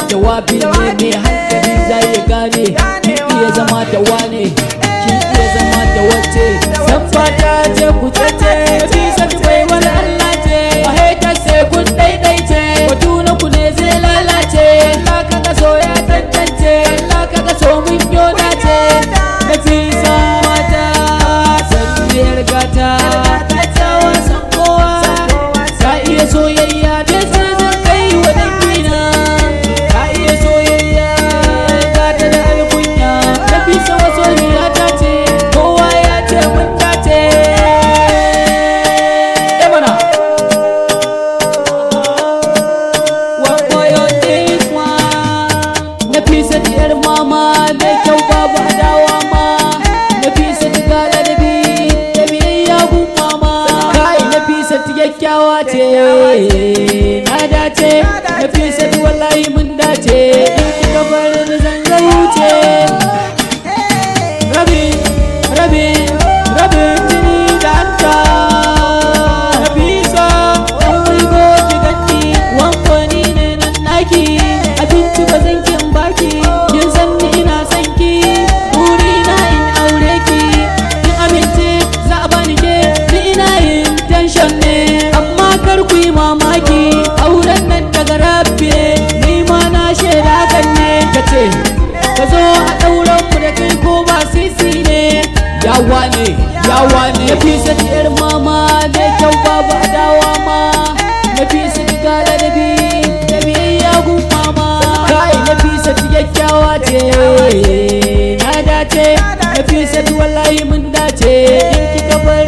jawabi ne mai hankali zai ya gane. Kin iya zama da wane, kin iya zama da wace. San fata ce ku ce bisa bai wani Allah ce. A haita sai kun daidaice, batu na ku ne zai lalace. Allah ka ga so ya tantance, Allah ka ga so mun yoda ce. Na fi san mata sanniyar gata, ta tawa san kowa. Ta iya soyayya da sai zan kai wa dangina. Ta iya soyayya gata da alkunya. Na fi san masoyiya ta ce, kowa ya ce mun dace. Ebana what boy on this one. Na fi san diyar mama da kyau babu adawa ma. Na fi san ga ladabi da biyayya gun mama. Kai na fi san kyakkyawa ce, na dace. Na fi san wallahi mun dace. In kika bar ni zan zai wuce. Rabin jini da hanta. Na fi san wai go ki ganni, wanko ni ne nan naki. Abinci ba zan kin baki, kin san ni ina son ki. Burina in aure ki, in amince za a bani ke. Ni ina yin tension ne, amma kar ku yi mamaki. Auren nan daga rabbi ne, ni ma na shaida kan ne. Kace ka zo a ɗauran ku da kai ko ba sisi ne. Yawa ne, yawa ne. Na fi sa diyar mama da kyau babu adawa ma. Na fi sa diga ladabi da biyayya gun mama. Kai na fi sa kyakkyawa ce, na dace. Na fi sa wallahi mun dace. In kika bar